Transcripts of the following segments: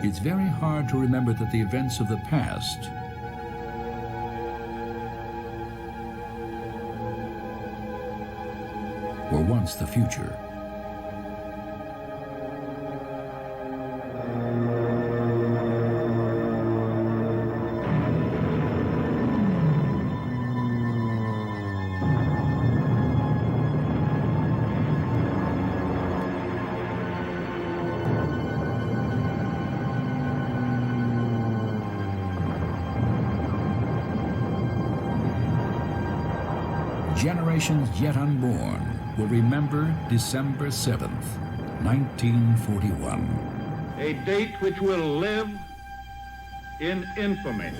It's very hard to remember that the events of the past were once the future. Generations yet unborn will remember December 7th, 1941. A date which will live in infamy.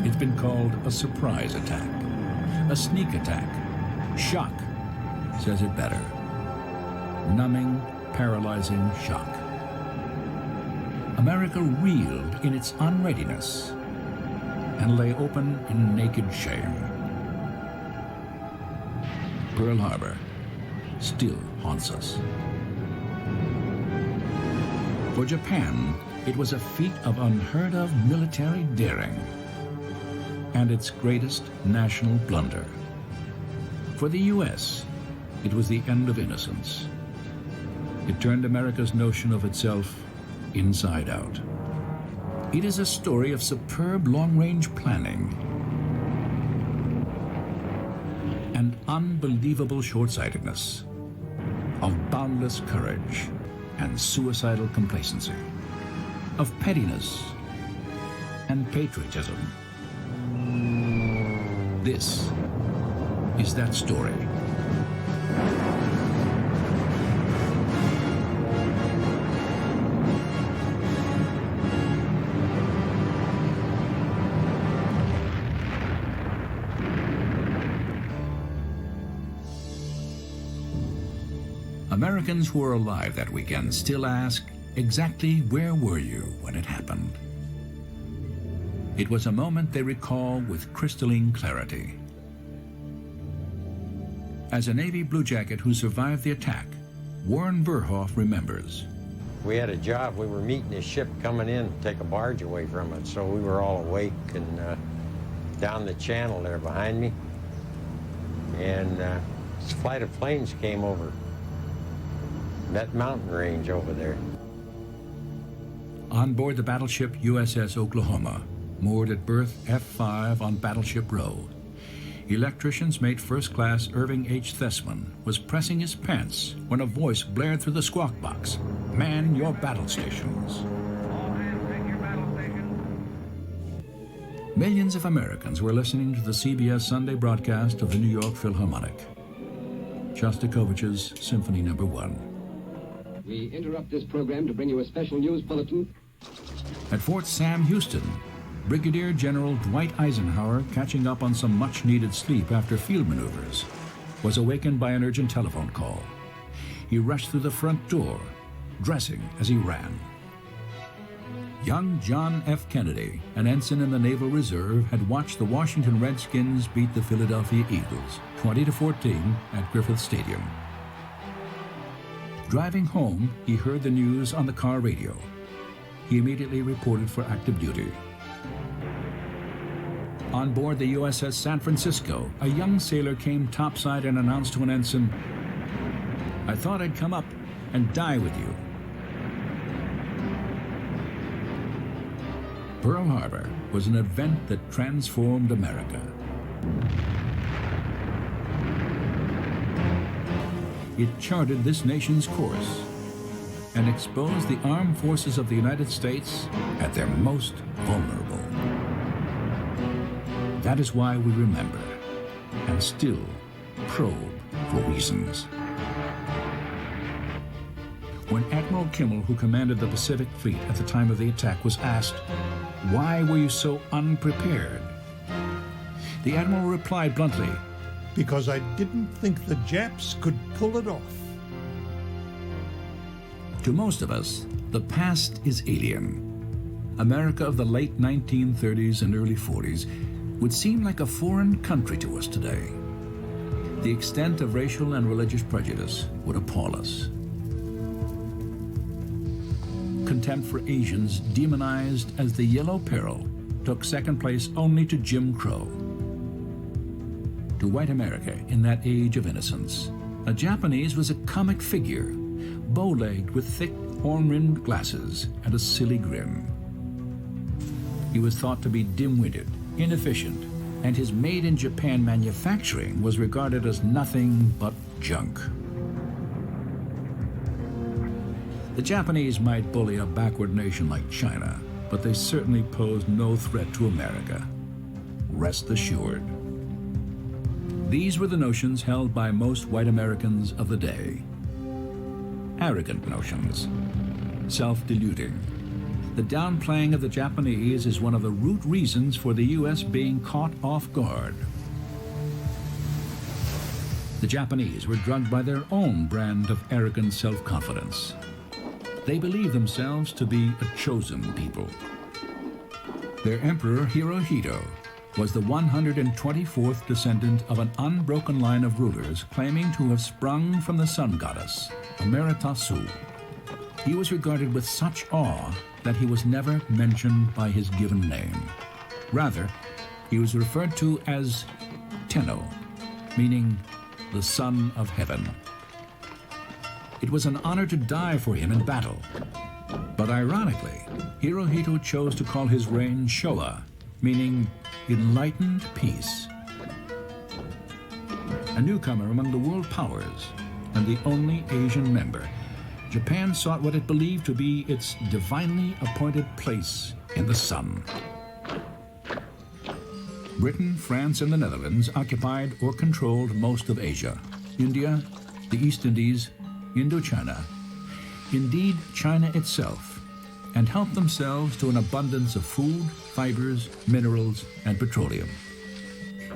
It's been called a surprise attack, a sneak attack. Shock says it better. Numbing, paralyzing shock. America reeled in its unreadiness and lay open in naked shame. Pearl Harbor still haunts us. For Japan, it was a feat of unheard of military daring and its greatest national blunder. For the U.S., it was the end of innocence. It turned America's notion of itself inside out. It is a story of superb long-range planning and unbelievable short-sightedness, of boundless courage and suicidal complacency, of pettiness and patriotism. This is that story. Americans who are alive that weekend still ask, exactly where were you when it happened? It was a moment they recall with crystalline clarity. As a Navy Blue Jacket who survived the attack, Warren Verhoff remembers. We had a job. We were meeting a ship coming in to take a barge away from it, so we were all awake and down the channel there behind me. And this flight of planes came over that mountain range over there. On board the battleship USS Oklahoma, moored at berth F5 on Battleship Row, electrician's mate First Class Irving H. Thesman was pressing his pants when a voice blared through the squawk box, "Man your battle stations." All hands take your battle stations. Millions of Americans were listening to the CBS Sunday broadcast of the New York Philharmonic, Shostakovich's Symphony No. 1. We interrupt this program to bring you a special news bulletin. At Fort Sam Houston, Brigadier General Dwight Eisenhower, catching up on some much-needed sleep after field maneuvers, was awakened by an urgent telephone call. He rushed through the front door, dressing as he ran. Young John F. Kennedy, an ensign in the Naval Reserve, had watched the Washington Redskins beat the Philadelphia Eagles 20-14 at Griffith Stadium. Driving home, he heard the news on the car radio. He immediately reported for active duty. On board the USS San Francisco, a young sailor came topside and announced to an ensign, "I thought I'd come up and die with you." Pearl Harbor was an event that transformed America. It charted this nation's course and exposed the armed forces of the United States at their most vulnerable. That is why we remember and still probe for reasons. When Admiral Kimmel, who commanded the Pacific Fleet at the time of the attack, was asked, "Why were you so unprepared?" the Admiral replied bluntly, "Because I didn't think the Japs could pull it off." To most of us, the past is alien. America of the late 1930s and early 40s would seem like a foreign country to us today. The extent of racial and religious prejudice would appall us. contempt for Asians, demonized as the Yellow Peril, took second place only to Jim Crow. To white America in that age of innocence, a Japanese was a comic figure, bow-legged with thick, horn-rimmed glasses and a silly grin. He was thought to be dim-witted, inefficient, and his made-in-Japan manufacturing was regarded as nothing but junk. The Japanese might bully a backward nation like China, but they certainly posed no threat to America. Rest assured. These were the notions held by most white Americans of the day. Arrogant notions, self-deluding. The downplaying of the Japanese is one of the root reasons for the U.S. being caught off guard. The Japanese were drugged by their own brand of arrogant self-confidence. They believed themselves to be a chosen people. Their emperor, Hirohito, was the 124th descendant of an unbroken line of rulers claiming to have sprung from the sun goddess, Amaterasu. He was regarded with such awe that he was never mentioned by his given name. Rather, he was referred to as Tenno, meaning the son of heaven. It was an honor to die for him in battle. But ironically, Hirohito chose to call his reign Showa, meaning enlightened peace. A newcomer among the world powers and the only Asian member, Japan sought what it believed to be its divinely appointed place in the sun. Britain, France, and the Netherlands occupied or controlled most of Asia, India, the East Indies, Indochina, indeed China itself, and helped themselves to an abundance of food, fibers, minerals, and petroleum.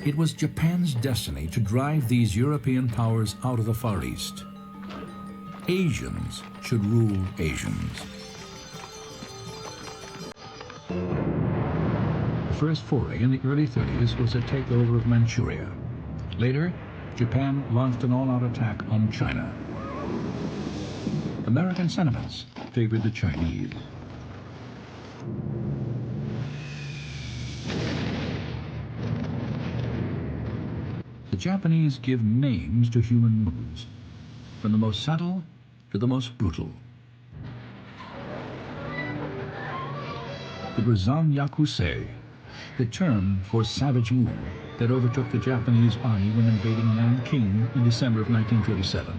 It was Japan's destiny to drive these European powers out of the Far East. Asians should rule Asians. The first foray in the early 30s was a takeover of Manchuria. Later, Japan launched an all-out attack on China. American sentiments favored the Chinese. The Japanese give names to human moods, from the most subtle to the most brutal. It was Zanyakusei, the term for savage mood that overtook the Japanese army when invading Nanking in December of 1937.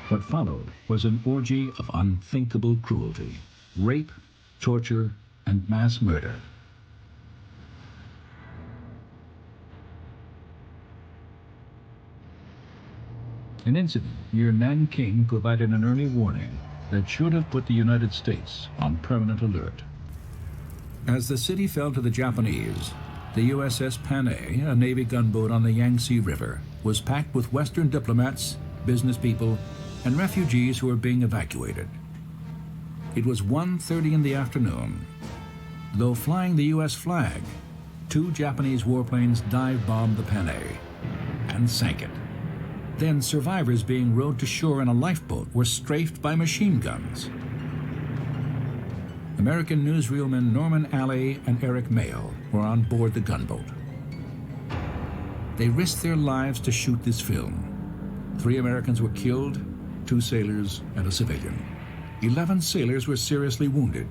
What followed was an orgy of unthinkable cruelty, rape, torture, and mass murder. An incident near Nanking provided an early warning that should have put the United States on permanent alert. As the city fell to the Japanese, the USS Panay, a Navy gunboat on the Yangtze River, was packed with Western diplomats, business people, and refugees who were being evacuated. It was 1:30 in the afternoon. Though flying the U.S. flag, 2 Japanese warplanes dive-bombed the Panay and sank it. Then survivors being rowed to shore in a lifeboat were strafed by machine guns. American newsreelmen Norman Alley and Eric Mayo were on board the gunboat. They risked their lives to shoot this film. 3 Americans were killed, 2 sailors and a civilian. 11 sailors were seriously wounded.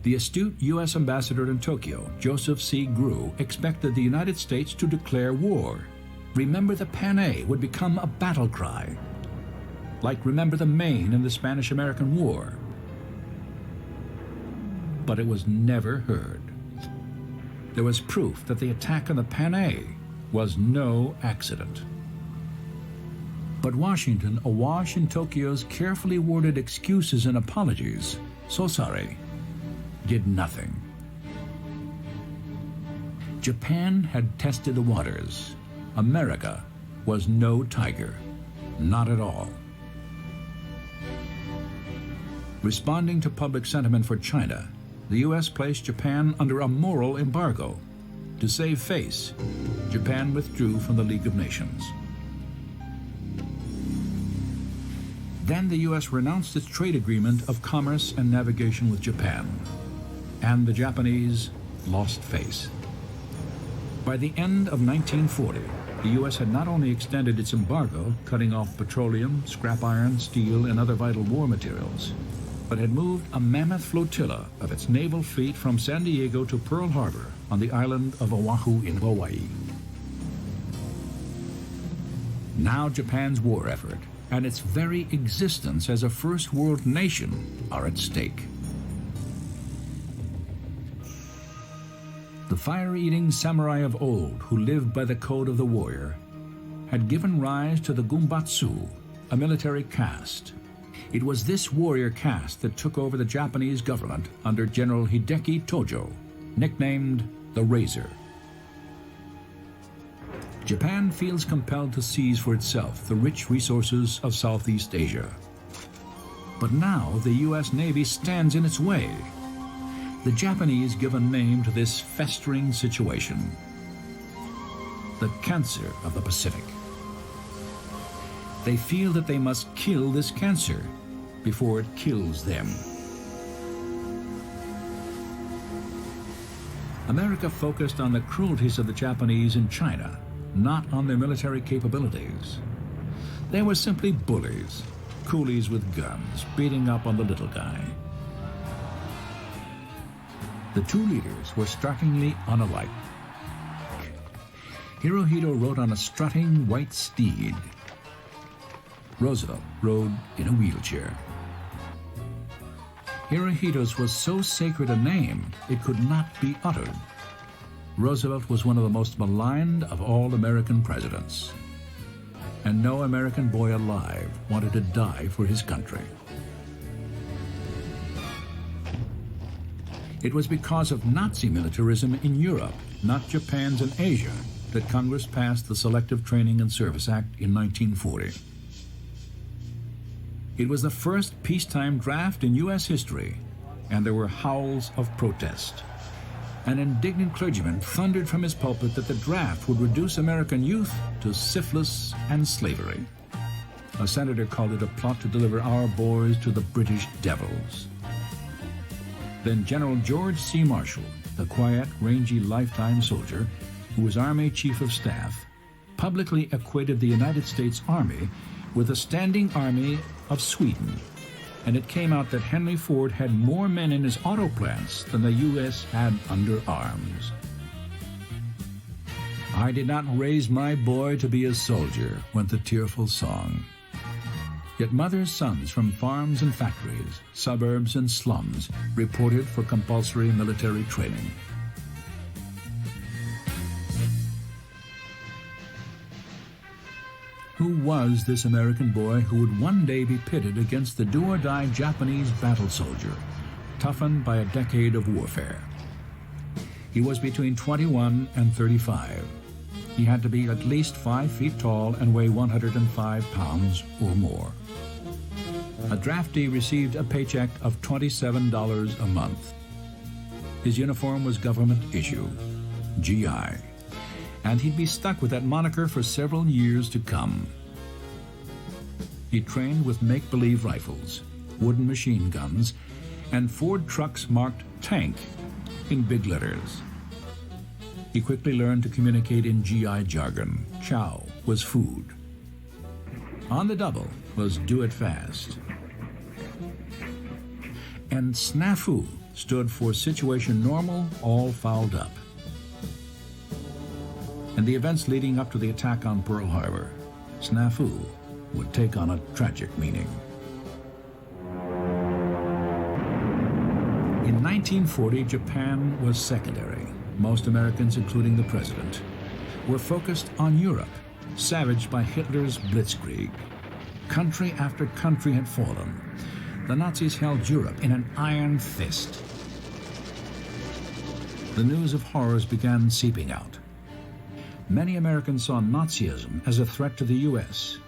The astute U.S. ambassador in Tokyo, Joseph C. Grew, expected the United States to declare war. Remember the Panay would become a battle cry, like Remember the Maine in the Spanish-American War. But it was never heard. There was proof that the attack on the Panay was no accident. But Washington, awash in Tokyo's carefully worded excuses and apologies, so sorry, did nothing. Japan had tested the waters. America was no tiger, not at all. Responding to public sentiment for China, the U.S. placed Japan under a moral embargo. To save face, Japan withdrew from the League of Nations. Then the U.S. renounced its trade agreement of commerce and navigation with Japan, and the Japanese lost face. By the end of 1940, the U.S. had not only extended its embargo, cutting off petroleum, scrap iron, steel, and other vital war materials, but had moved a mammoth flotilla of its naval fleet from San Diego to Pearl Harbor on the island of Oahu in Hawaii. Now Japan's war effort and its very existence as a first world nation are at stake. The fire-eating samurai of old who lived by the code of the warrior had given rise to the Gumbatsu, a military caste. It was this warrior caste that took over the Japanese government under General Hideki Tojo, nicknamed the Razor. Japan feels compelled to seize for itself the rich resources of Southeast Asia. But now the U.S. Navy stands in its way. The Japanese give a name to this festering situation: the cancer of the Pacific. They feel that they must kill this cancer before it kills them. America focused on the cruelties of the Japanese in China, not on their military capabilities. They were simply bullies, coolies with guns, beating up on the little guy. The two leaders were strikingly unalike. Hirohito rode on a strutting white steed. Roosevelt rode in a wheelchair. Hirohito's was so sacred a name it could not be uttered. Roosevelt was one of the most maligned of all American presidents, and no American boy alive wanted to die for his country. It was because of Nazi militarism in Europe, not Japan's in Asia, that Congress passed the Selective Training and Service Act in 1940. It was the first peacetime draft in U.S. history, and there were howls of protest. An indignant clergyman thundered from his pulpit that the draft would reduce American youth to syphilis and slavery. A senator called it a plot to deliver our boys to the British devils. Then General George C. Marshall, the quiet, rangy, lifetime soldier who was Army Chief of Staff, publicly equated the United States Army with a standing army of Sweden, and it came out that Henry Ford had more men in his auto plants than the U.S. had under arms. I did not raise my boy to be a soldier, went the tearful song. Yet mothers' sons from farms and factories, suburbs and slums reported for compulsory military training. Who was this American boy who would one day be pitted against the do-or-die Japanese battle soldier, toughened by a decade of warfare? He was between 21 and 35. He had to be at least 5 feet tall and weigh 105 pounds or more. A draftee received a paycheck of $27 a month. His uniform was government issue, GI, and he'd be stuck with that moniker for several years to come. He trained with make-believe rifles, wooden machine guns, and Ford trucks marked tank in big letters. He quickly learned to communicate in GI jargon. Chow was food. On the double was do it fast. And SNAFU stood for situation normal, all fouled up. In the events leading up to the attack on Pearl Harbor, SNAFU would take on a tragic meaning. In 1940, Japan was secondary. Most Americans, including the president, were focused on Europe, savaged by Hitler's blitzkrieg. Country after country had fallen. The Nazis held Europe in an iron fist. The news of horrors began seeping out. Many Americans saw Nazism as a threat to the U.S.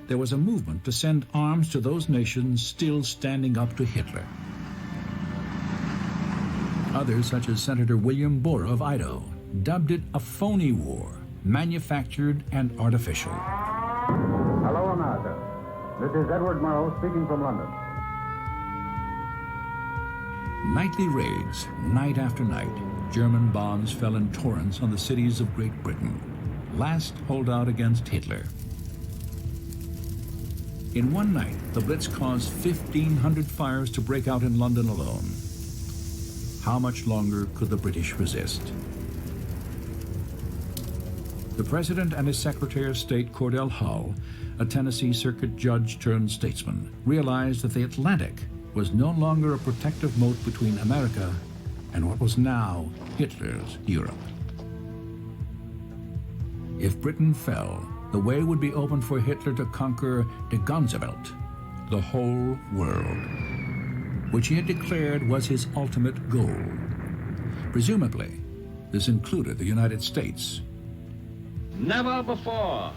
There was a movement to send arms to those nations still standing up to Hitler. Others, such as Senator William Borah of Idaho, dubbed it a phony war, manufactured and artificial. Hello, America. This is Edward Murrow speaking from London. Nightly raids, night after night, German bombs fell in torrents on the cities of Great Britain, last holdout against Hitler. In one night, the Blitz caused 1,500 fires to break out in London alone. How much longer could the British resist? The President and his Secretary of State, Cordell Hull, a Tennessee circuit judge turned statesman, realized that the Atlantic was no longer a protective moat between America and what was now Hitler's Europe. If Britain fell, the way would be open for Hitler to conquer the ganze Welt, the whole world, which he had declared was his ultimate goal. Presumably, this included the United States. Never before,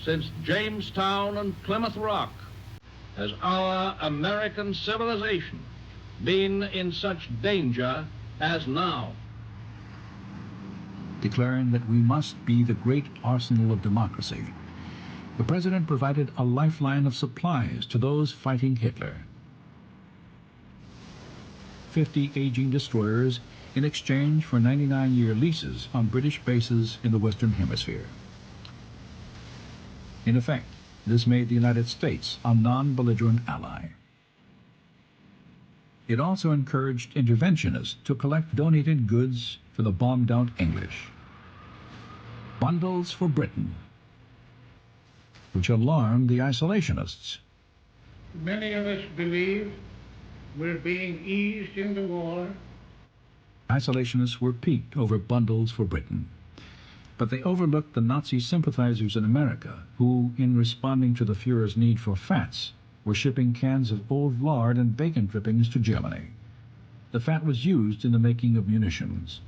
since Jamestown and Plymouth Rock, has our American civilization been in such danger as now. Declaring that we must be the great arsenal of democracy, the President provided a lifeline of supplies to those fighting Hitler. 50 aging destroyers in exchange for 99-year leases on British bases in the Western Hemisphere. In effect, this made the United States a non-belligerent ally. It also encouraged interventionists to collect donated goods for the bombed-out English. Bundles for Britain, which alarmed the isolationists. Many of us believe we're being eased into war. Isolationists were piqued over bundles for Britain, but they overlooked the Nazi sympathizers in America who, in responding to the Fuhrer's need for fats, were shipping cans of old lard and bacon drippings to Germany. The fat was used in the making of munitions.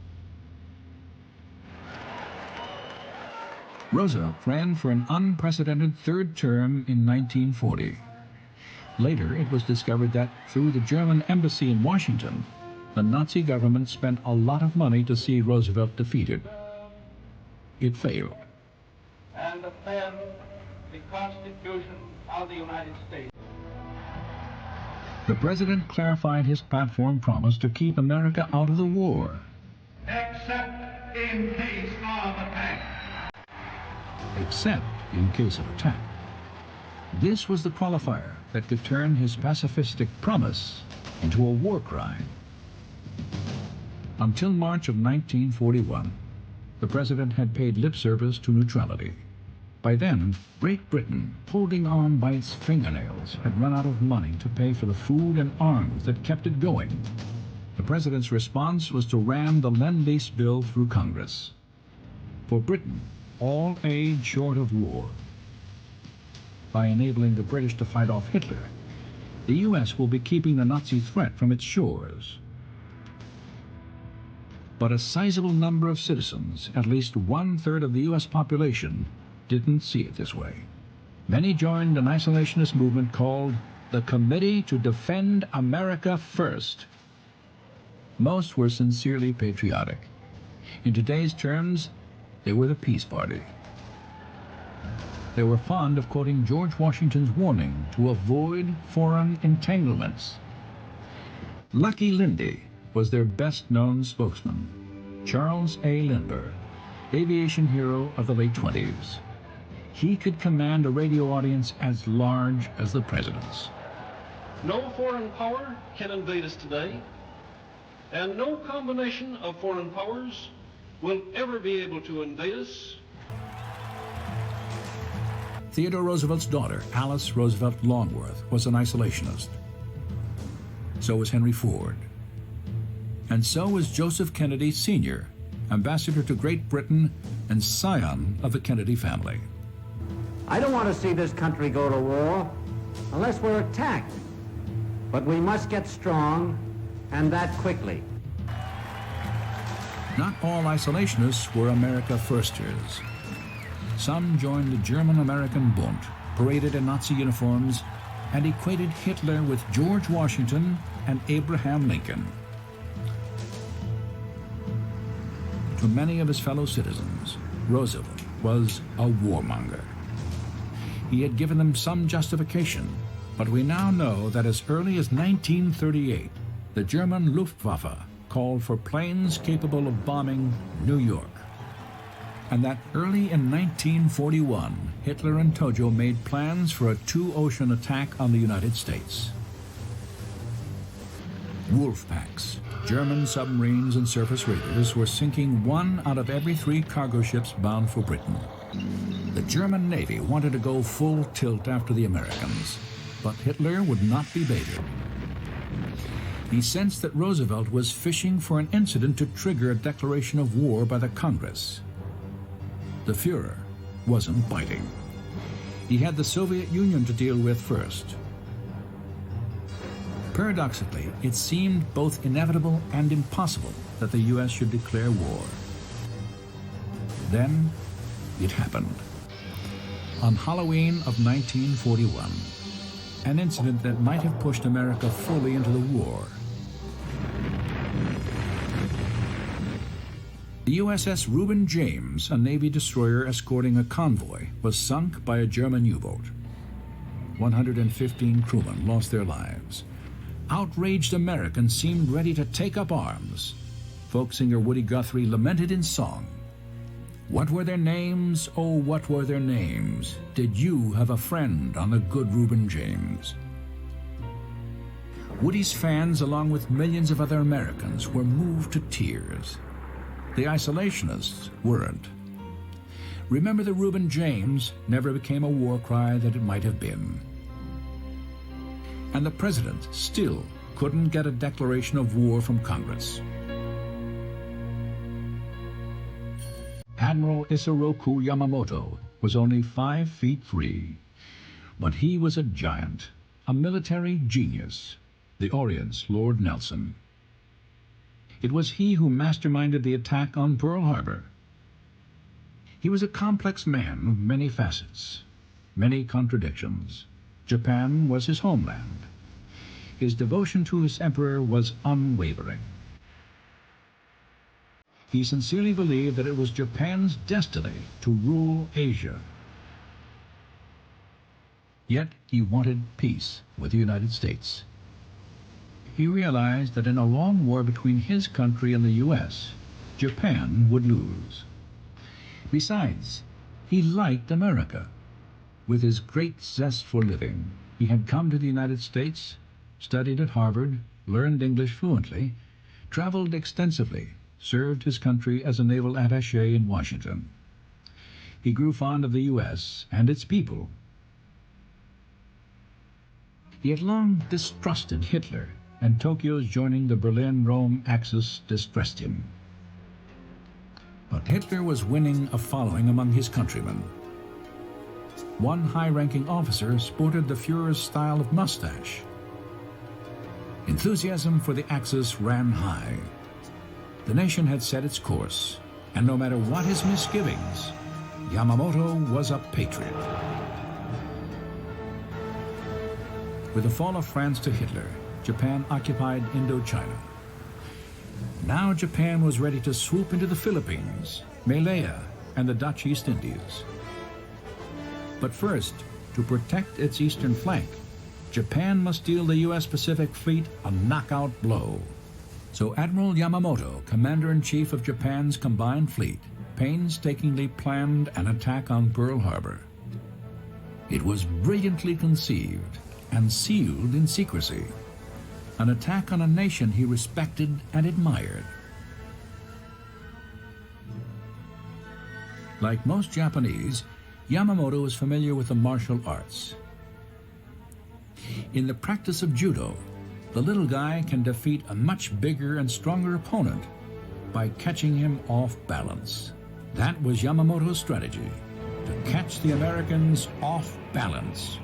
Roosevelt ran for an unprecedented third term in 1940. Later, it was discovered that through the German embassy in Washington, the Nazi government spent a lot of money to see Roosevelt defeated. It failed. And defend the Constitution of the United States. The President clarified his platform promise to keep America out of the war. Except in case of attack. Except in case of attack. This was the qualifier that could turn his pacifistic promise into a war cry. Until March of 1941, the President had paid lip service to neutrality. By then, Great Britain, holding on by its fingernails, had run out of money to pay for the food and arms that kept it going. The President's response was to ram the Lend-Lease bill through Congress. For Britain, all aid short of war. By enabling the British to fight off Hitler, the U.S. will be keeping the Nazi threat from its shores. But a sizable number of citizens, at least 1/3 of the U.S. population, didn't see it this way. Many joined an isolationist movement called the Committee to Defend America First. Most were sincerely patriotic. In today's terms, they were the Peace Party. They were fond of quoting George Washington's warning to avoid foreign entanglements. Lucky Lindy was their best-known spokesman, Charles A. Lindbergh, aviation hero of the late 20s. He could command a radio audience as large as the President's. No foreign power can invade us today, and no combination of foreign powers will ever be able to invade us. Theodore Roosevelt's daughter, Alice Roosevelt Longworth, was an isolationist. So was Henry Ford. And so was Joseph Kennedy Sr., ambassador to Great Britain and scion of the Kennedy family. I don't want to see this country go to war unless we're attacked. But we must get strong, and that quickly. Not all isolationists were America firsters. Some joined the German-American Bund, paraded in Nazi uniforms, and equated Hitler with George Washington and Abraham Lincoln. To many of his fellow citizens, Roosevelt was a warmonger. he had given them some justification, but we now know that as early as 1938, the German Luftwaffe called for planes capable of bombing New York. And that early in 1941, Hitler and Tojo made plans for a two-ocean attack on the United States. Wolf packs, German submarines and surface raiders were sinking 1 out of every 3 cargo ships bound for Britain. The German Navy wanted to go full tilt after the Americans, but Hitler would not be baited. He sensed that Roosevelt was fishing for an incident to trigger a declaration of war by the Congress. The Fuhrer wasn't biting. He had the Soviet Union to deal with first. Paradoxically, it seemed both inevitable and impossible that the U.S. should declare war. Then, it happened. On Halloween of 1941, an incident that might have pushed America fully into the war. The USS Reuben James, a Navy destroyer escorting a convoy, was sunk by a German U-boat. 115 crewmen lost their lives. Outraged Americans seemed ready to take up arms. Folk singer Woody Guthrie lamented in song, "What were their names? Oh, what were their names? Did you have a friend on the good Reuben James?" Woody's fans, along with millions of other Americans, were moved to tears. The isolationists weren't. Remember, the Reuben James never became a war cry that it might have been. And the president still couldn't get a declaration of war from Congress. Admiral Isoroku Yamamoto was only 5 feet 3, but he was a giant, a military genius, the Orient's Lord Nelson. It was he who masterminded the attack on Pearl Harbor. He was a complex man of many facets, many contradictions. Japan was his homeland. His devotion to his emperor was unwavering. He sincerely believed that it was Japan's destiny to rule Asia. Yet he wanted peace with the United States. He realized that in a long war between his country and the U.S., Japan would lose. Besides, he liked America. With his great zest for living, he had come to the United States, studied at Harvard, learned English fluently, traveled extensively, served his country as a naval attaché in Washington. He grew fond of the U.S. and its people. He had long distrusted Hitler, and Tokyo's joining the Berlin-Rome axis distressed him. But Hitler was winning a following among his countrymen. One high-ranking officer sported the Fuhrer's style of mustache. Enthusiasm for the Axis ran high. The nation had set its course, and no matter what his misgivings, Yamamoto was a patriot. With the fall of France to Hitler, Japan occupied Indochina. Now Japan was ready to swoop into the Philippines, Malaya, and the Dutch East Indies. But first, to protect its eastern flank, Japan must deal the U.S. Pacific Fleet a knockout blow. So Admiral Yamamoto, Commander-in-Chief of Japan's combined fleet, painstakingly planned an attack on Pearl Harbor. It was brilliantly conceived and sealed in secrecy. An attack on a nation he respected and admired. Like most Japanese, Yamamoto was familiar with the martial arts. In the practice of judo, the little guy can defeat a much bigger and stronger opponent by catching him off balance. That was Yamamoto's strategy, to catch the Americans off balance.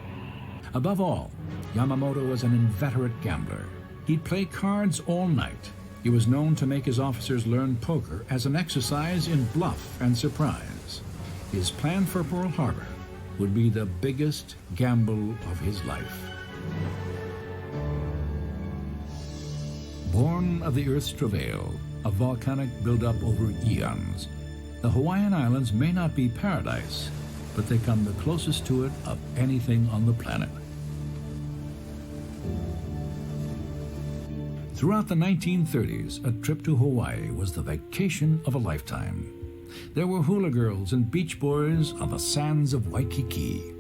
Above all, Yamamoto was an inveterate gambler. He'd play cards all night. He was known to make his officers learn poker as an exercise in bluff and surprise. His plan for Pearl Harbor would be the biggest gamble of his life. Born of the Earth's travail, a volcanic buildup over eons, the Hawaiian Islands may not be paradise, but they come the closest to it of anything on the planet. Throughout the 1930s, a trip to Hawaii was the vacation of a lifetime. There were hula girls and beach boys on the sands of Waikiki.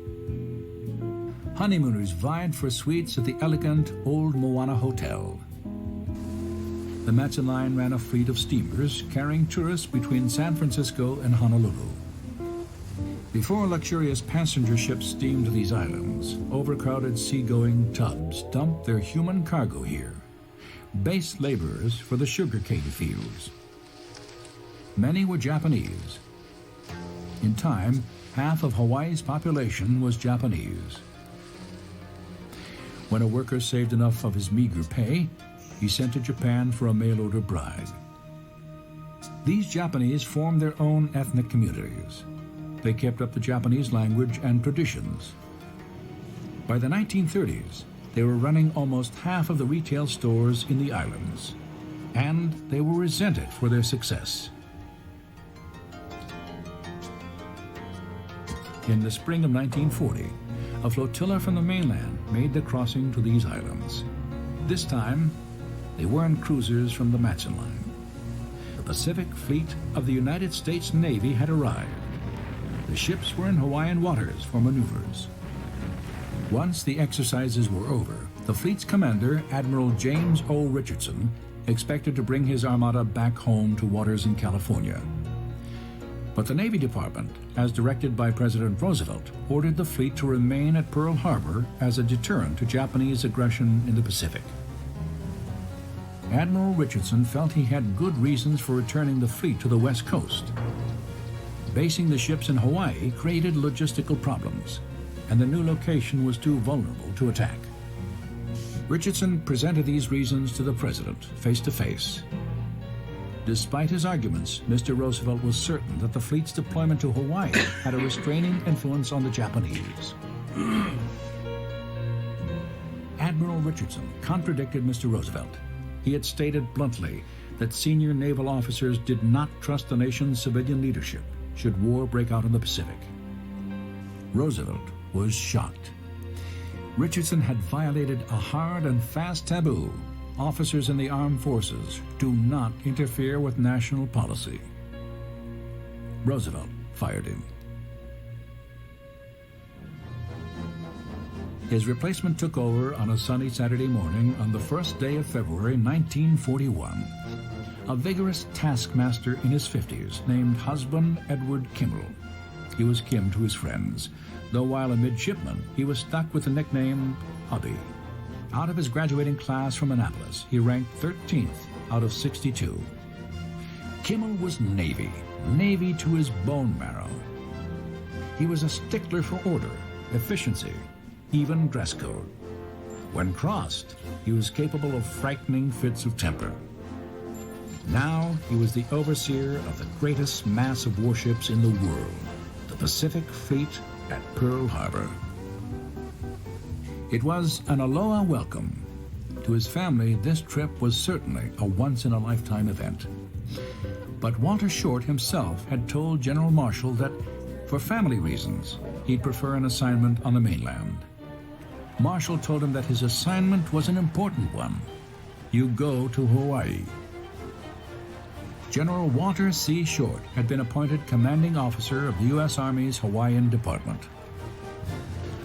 Honeymooners vied for suites at the elegant Old Moana Hotel. The Matson Line ran a fleet of steamers carrying tourists between San Francisco and Honolulu. Before luxurious passenger ships steamed to these islands, overcrowded seagoing tubs dumped their human cargo here. Base laborers for the sugarcane fields. Many were Japanese. In time, half of Hawaii's population was Japanese. When a worker saved enough of his meager pay, he sent to Japan for a mail-order bride. These Japanese formed their own ethnic communities. They kept up the Japanese language and traditions. By the 1930s, they were running almost half of the retail stores in the islands, and they were resented for their success. In the spring of 1940, a flotilla from the mainland made the crossing to these islands. This time, they weren't cruisers from the Matson Line. The Pacific Fleet of the United States Navy had arrived. The ships were in Hawaiian waters for maneuvers. Once the exercises were over, the fleet's commander, Admiral James O. Richardson, expected to bring his armada back home to waters in California. But the Navy Department, as directed by President Roosevelt, ordered the fleet to remain at Pearl Harbor as a deterrent to Japanese aggression in the Pacific. Admiral Richardson felt he had good reasons for returning the fleet to the West Coast. Basing the ships in Hawaii created logistical problems, and the new location was too vulnerable to attack. Richardson presented these reasons to the president face to face. Despite his arguments, Mr. Roosevelt was certain that the fleet's deployment to Hawaii had a restraining influence on the Japanese. Admiral Richardson contradicted Mr. Roosevelt. He had stated bluntly that senior naval officers did not trust the nation's civilian leadership should war break out in the Pacific. Roosevelt was shocked. Richardson had violated a hard and fast taboo. Officers in the armed forces do not interfere with national policy. Roosevelt fired him. His replacement took over on a sunny Saturday morning on the first day of February 1941. A vigorous taskmaster in his 50s named Husband Edward Kimmel. He was Kim to his friends, though while a midshipman, he was stuck with the nickname Hubby. Out of his graduating class from Annapolis, he ranked 13th out of 62. Kimmel was Navy to his bone marrow. He was a stickler for order, efficiency, even dress code. When crossed, he was capable of frightening fits of temper. Now he was the overseer of the greatest mass of warships in the world, the Pacific Fleet at Pearl Harbor. It was an aloha welcome. To his family, this trip was certainly a once-in-a-lifetime event. But Walter Short himself had told General Marshall that, for family reasons, he'd prefer an assignment on the mainland. Marshall told him that his assignment was an important one. You go to Hawaii. General Walter C. Short had been appointed commanding officer of the U.S. Army's Hawaiian Department.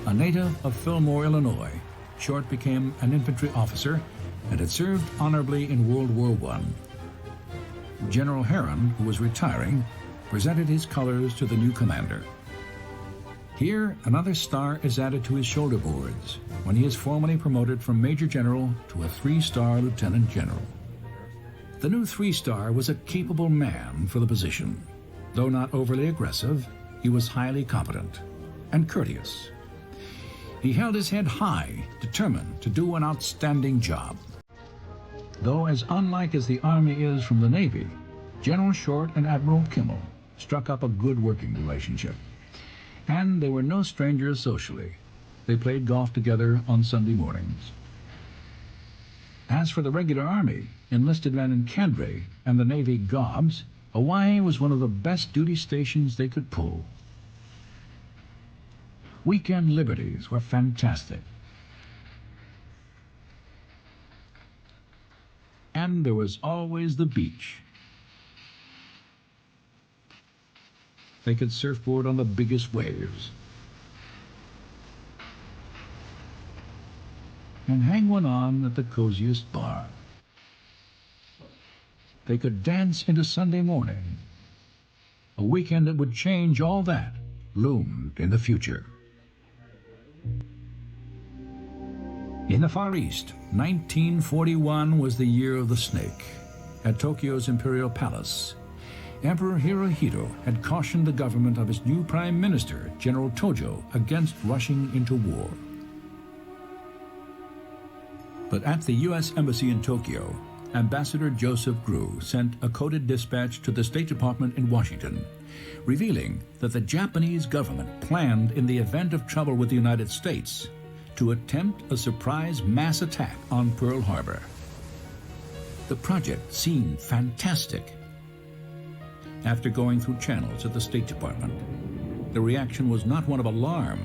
A native of Fillmore, Illinois, Short became an infantry officer and had served honorably in World War I. General Herron, who was retiring, presented his colors to the new commander. Here, another star is added to his shoulder boards when he is formally promoted from Major General to a 3-star Lieutenant General. The new 3-star was a capable man for the position. Though not overly aggressive, he was highly competent and courteous. He held his head high, determined to do an outstanding job. Though as unlike as the Army is from the Navy, General Short and Admiral Kimmel struck up a good working relationship. And they were no strangers socially. They played golf together on Sunday mornings. As for the regular Army, enlisted men in cadre, and the Navy gobs, Hawaii was one of the best duty stations they could pull. Weekend liberties were fantastic. And there was always the beach. They could surfboard on the biggest waves and hang one on at the coziest bar. They could dance into Sunday morning. A weekend that would change all that loomed in the future. In the Far East, 1941 was the year of the snake. At Tokyo's Imperial Palace, Emperor Hirohito had cautioned the government of his new prime minister, General Tojo, against rushing into war. But at the U.S. Embassy in Tokyo, Ambassador Joseph Grew sent a coded dispatch to the State Department in Washington, revealing that the Japanese government planned, in the event of trouble with the United States, to attempt a surprise mass attack on Pearl Harbor. The project seemed fantastic. After going through channels at the State Department, the reaction was not one of alarm,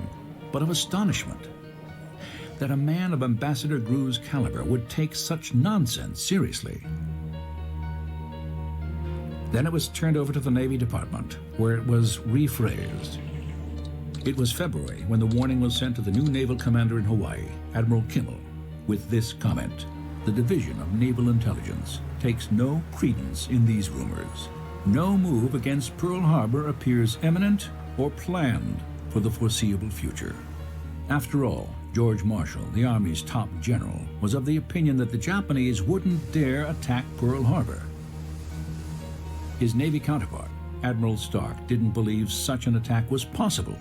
but of astonishment. That a man of Ambassador Grew's caliber would take such nonsense seriously. Then it was turned over to the Navy Department, where it was rephrased. It was February when the warning was sent to the new naval commander in Hawaii, Admiral Kimmel, with this comment: "The Division of Naval Intelligence takes no credence in these rumors. No move against Pearl Harbor appears imminent or planned for the foreseeable future." After all, George Marshall, the Army's top general, was of the opinion that the Japanese wouldn't dare attack Pearl Harbor. His Navy counterpart, Admiral Stark, didn't believe such an attack was possible.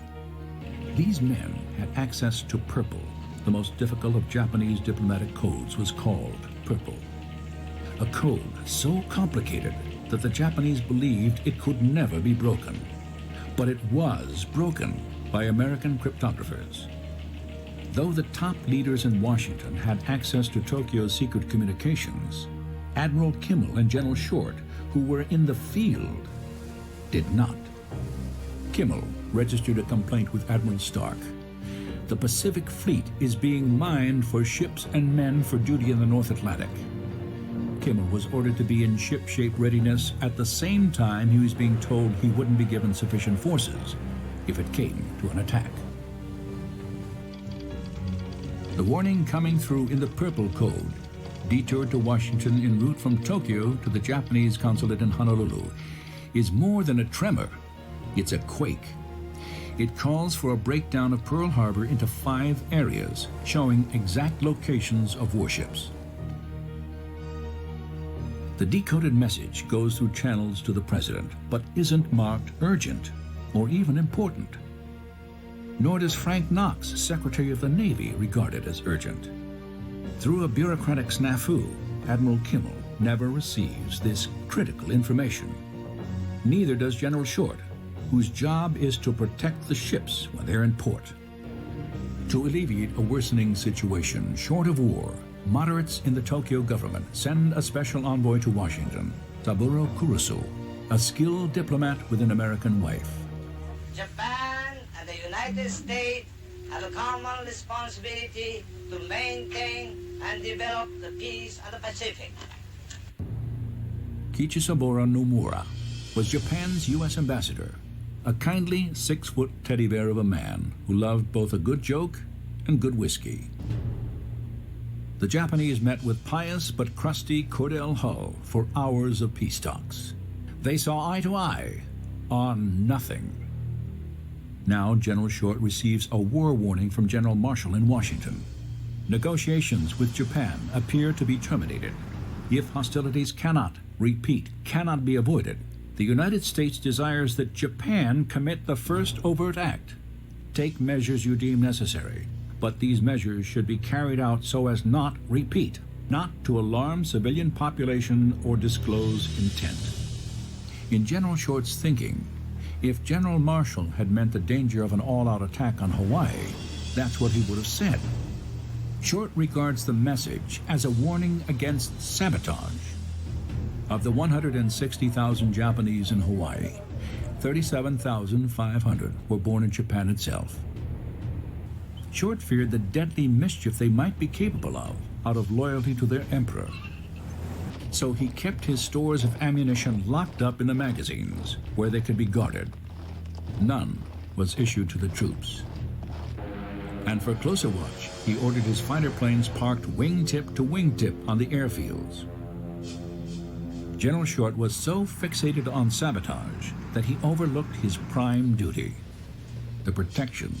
These men had access to Purple. The most difficult of Japanese diplomatic codes was called Purple. A code so complicated that the Japanese believed it could never be broken. But it was broken by American cryptographers. Though the top leaders in Washington had access to Tokyo's secret communications, Admiral Kimmel and General Short, who were in the field, did not. Kimmel registered a complaint with Admiral Stark. The Pacific Fleet is being mined for ships and men for duty in the North Atlantic. Kimmel was ordered to be in ship-shape readiness at the same time he was being told he wouldn't be given sufficient forces if it came to an attack. The warning coming through in the Purple Code detoured to Washington en route from Tokyo to the Japanese consulate in Honolulu is more than a tremor, it's a quake. It calls for a breakdown of Pearl Harbor into 5 areas, showing exact locations of warships. The decoded message goes through channels to the president, but isn't marked urgent or even important. Nor does Frank Knox, Secretary of the Navy, regard it as urgent. Through a bureaucratic snafu, Admiral Kimmel never receives this critical information. Neither does General Short, whose job is to protect the ships when they're in port. To alleviate a worsening situation short of war, moderates in the Tokyo government send a special envoy to Washington, Saburo Kurusu, a skilled diplomat with an American wife. Japan and the United States have a common responsibility to maintain and develop the peace of the Pacific. Kichisaburo Nomura was Japan's U.S. ambassador, a kindly 6-foot teddy bear of a man who loved both a good joke and good whiskey. The Japanese met with pious but crusty Cordell Hull for hours of peace talks. They saw eye to eye on nothing. Now General Short receives a war warning from General Marshall in Washington. Negotiations with Japan appear to be terminated. If hostilities cannot be avoided, the United States desires that Japan commit the first overt act. Take measures you deem necessary, but these measures should be carried out so as not to alarm civilian population or disclose intent. In General Short's thinking, if General Marshall had meant the danger of an all-out attack on Hawaii, that's what he would have said. Short regards the message as a warning against sabotage. Of the 160,000 Japanese in Hawaii, 37,500 were born in Japan itself. Short feared the deadly mischief they might be capable of out of loyalty to their emperor. So he kept his stores of ammunition locked up in the magazines, where they could be guarded. None was issued to the troops. And for closer watch, he ordered his fighter planes parked wingtip to wingtip on the airfields. General Short was so fixated on sabotage that he overlooked his prime duty, the protection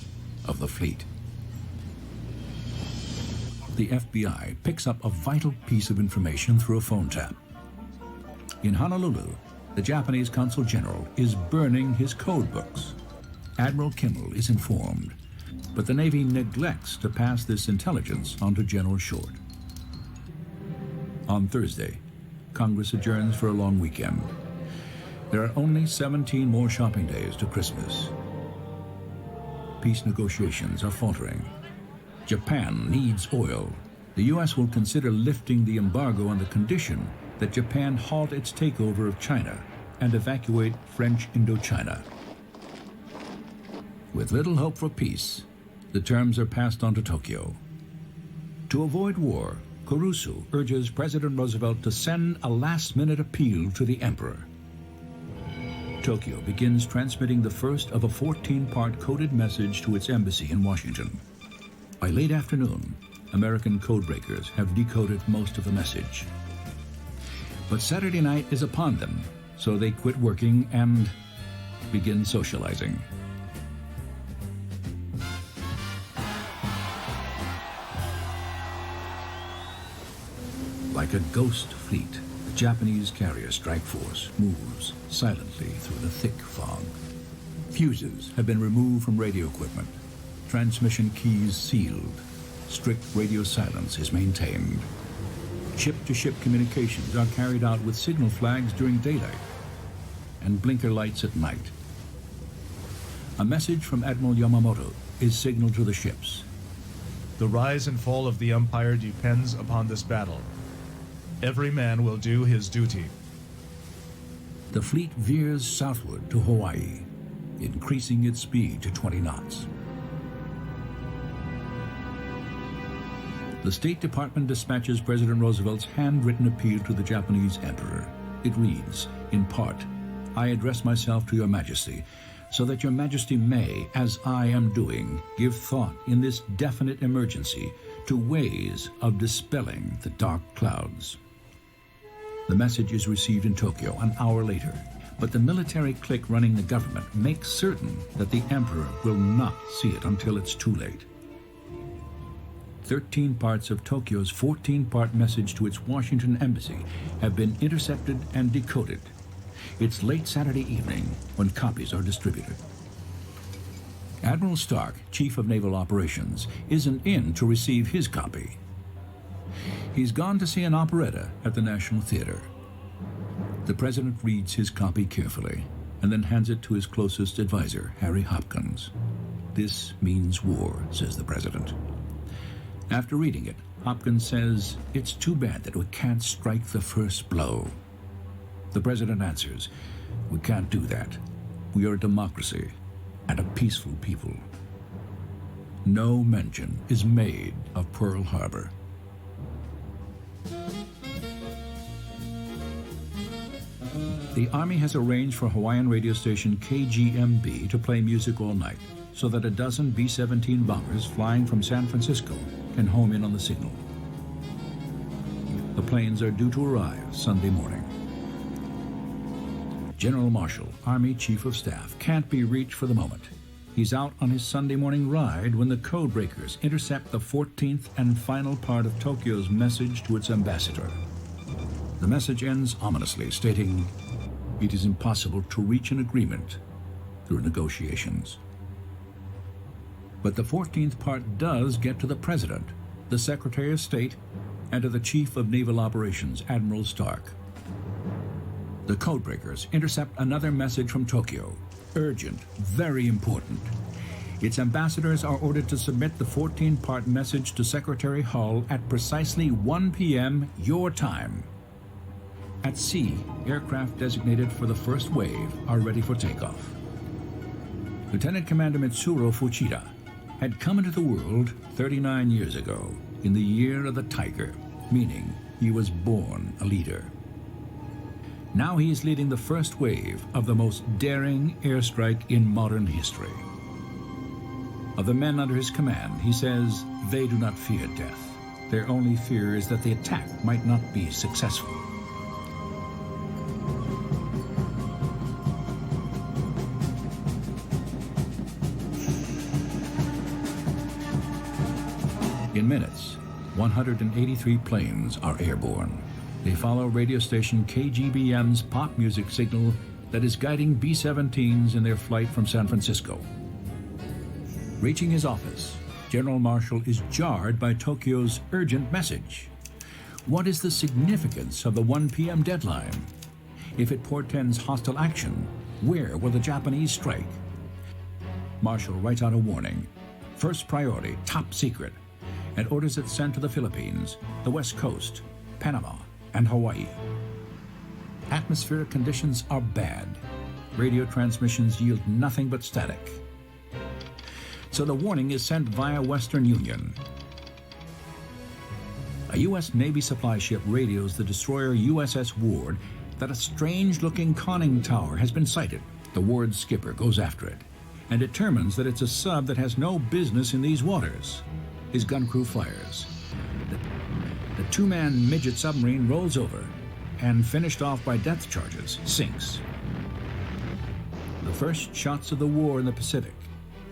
of the fleet. The FBI picks up a vital piece of information through a phone tap. In Honolulu, the Japanese consul general is burning his code books. Admiral Kimmel is informed, but the Navy neglects to pass this intelligence on to General Short. On Thursday, Congress adjourns for a long weekend. There are only 17 more shopping days to Christmas. Peace negotiations are faltering. Japan needs oil. The U.S. will consider lifting the embargo on the condition that Japan halt its takeover of China and evacuate French Indochina. With little hope for peace, the terms are passed on to Tokyo. To avoid war, Kurusu urges President Roosevelt to send a last-minute appeal to the emperor. Tokyo begins transmitting the first of a 14-part coded message to its embassy in Washington. By late afternoon, American codebreakers have decoded most of the message. But Saturday night is upon them, so they quit working and begin socializing. Like a ghost fleet, the Japanese carrier strike force moves silently through the thick fog. Fuses have been removed from radio equipment. Transmission keys sealed. Strict radio silence is maintained. Ship-to-ship communications are carried out with signal flags during daylight and blinker lights at night. A message from Admiral Yamamoto is signaled to the ships. The rise and fall of the Empire depends upon this battle. Every man will do his duty. The fleet veers southward to Hawaii, increasing its speed to 20 knots. The State Department dispatches President Roosevelt's handwritten appeal to the Japanese emperor. It reads, in part, "I address myself to your majesty, so that your majesty may, as I am doing, give thought in this definite emergency to ways of dispelling the dark clouds." The message is received in Tokyo an hour later, but the military clique running the government makes certain that the emperor will not see it until it's too late. 13 parts of Tokyo's 14-part message to its Washington embassy have been intercepted and decoded. It's late Saturday evening when copies are distributed. Admiral Stark, Chief of Naval Operations, isn't in to receive his copy. He's gone to see an operetta at the National Theater. The president reads his copy carefully and then hands it to his closest advisor, Harry Hopkins. "This means war," says the president. After reading it, Hopkins says, "It's too bad that we can't strike the first blow." The president answers, "We can't do that. We are a democracy and a peaceful people." No mention is made of Pearl Harbor. The Army has arranged for Hawaiian radio station KGMB to play music all night, so that a dozen B-17 bombers flying from San Francisco can home in on the signal. The planes are due to arrive Sunday morning. General Marshall, Army Chief of Staff, can't be reached for the moment. He's out on his Sunday morning ride when the codebreakers intercept the 14th and final part of Tokyo's message to its ambassador. The message ends ominously, stating, "It is impossible to reach an agreement through negotiations." But the 14th part does get to the President, the Secretary of State, and to the Chief of Naval Operations, Admiral Stark. The codebreakers intercept another message from Tokyo. Urgent, very important. Its ambassadors are ordered to submit the 14-part message to Secretary Hull at precisely 1 p.m. your time. At sea, aircraft designated for the first wave are ready for takeoff. Lieutenant Commander Mitsuro Fuchida, had come into the world 39 years ago, in the year of the tiger, meaning he was born a leader. Now he is leading the first wave of the most daring airstrike in modern history. Of the men under his command, he says, they do not fear death. Their only fear is that the attack might not be successful. In minutes, 183 planes are airborne. They follow radio station KGBM's pop music signal that is guiding B-17s in their flight from San Francisco. Reaching his office, General Marshall is jarred by Tokyo's urgent message. What is the significance of the 1 p.m. deadline? If it portends hostile action, where will the Japanese strike? Marshall writes out a warning. First priority, top secret, and orders it sent to the Philippines, the West Coast, Panama, and Hawaii. Atmospheric conditions are bad. Radio transmissions yield nothing but static. So the warning is sent via Western Union. A U.S. Navy supply ship radios the destroyer USS Ward that a strange-looking conning tower has been sighted. The Ward's skipper goes after it and determines that it's a sub that has no business in these waters. His gun crew fires. The two-man midget submarine rolls over and, finished off by depth charges, sinks. The first shots of the war in the Pacific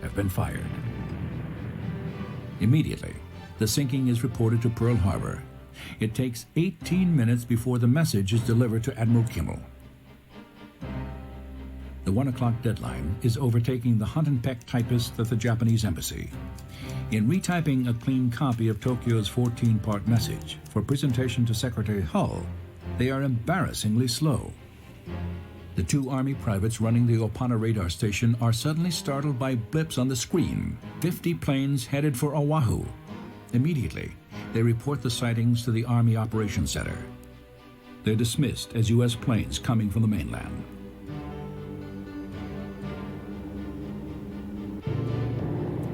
have been fired. Immediately, the sinking is reported to Pearl Harbor. It takes 18 minutes before the message is delivered to Admiral Kimmel. The 1 o'clock deadline is overtaking the Hunt and Peck typist at the Japanese embassy. In retyping a clean copy of Tokyo's 14-part message for presentation to Secretary Hull, they are embarrassingly slow. The two Army privates running the Opana radar station are suddenly startled by blips on the screen. 50 planes headed for Oahu. Immediately, they report the sightings to the Army Operations Center. They're dismissed as U.S. planes coming from the mainland.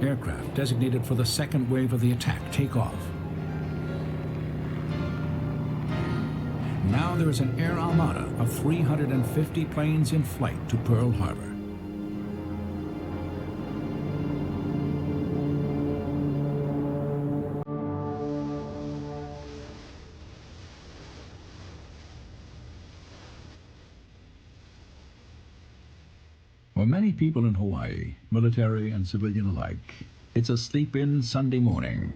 Aircraft designated for the second wave of the attack take off. Now there is an air armada of 350 planes in flight to Pearl Harbor. For many people in Hawaii, military and civilian alike, it's a sleep-in Sunday morning.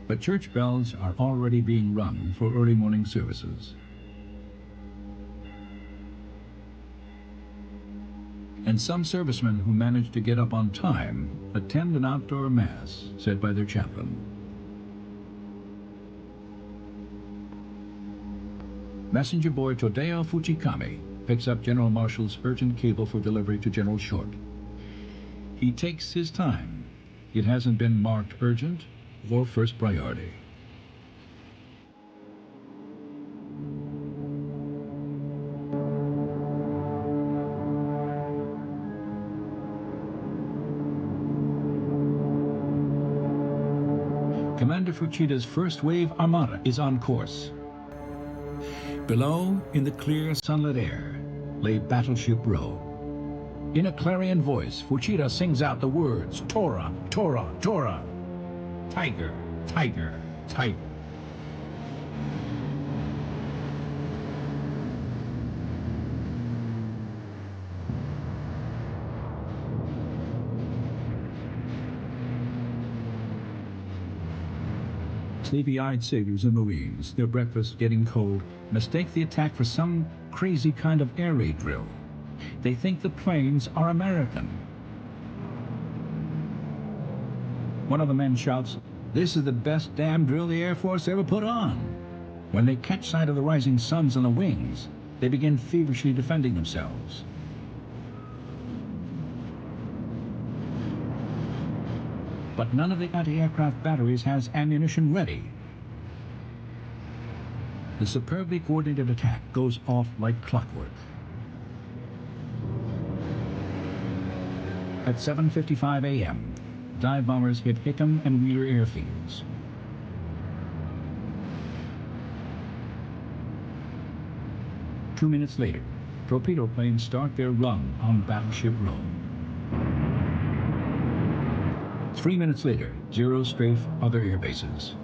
But church bells are already being rung for early morning services. And some servicemen who manage to get up on time attend an outdoor mass said by their chaplain. Messenger boy Todeo Fujikami picks up General Marshall's urgent cable for delivery to General Short. He takes his time. It hasn't been marked urgent or first priority. Commander Fuchida's first wave armada is on course. Below, in the clear, sunlit air, lay Battleship Row. In a clarion voice, Fuchida sings out the words, Tora, Tora, Tora. Tiger, tiger, tiger. Sleepy-eyed sailors and Marines, their breakfast getting cold, mistake the attack for some crazy kind of air raid drill. They think the planes are American. One of the men shouts, "This is the best damn drill the Air Force ever put on." When they catch sight of the rising suns on the wings, they begin feverishly defending themselves. But none of the anti-aircraft batteries has ammunition ready. The superbly coordinated attack goes off like clockwork. At 7:55 a.m., dive bombers hit Hickam and Wheeler airfields. Two minutes later, torpedo planes start their run on Battleship Row. 3 minutes later, Zero strafe other air bases.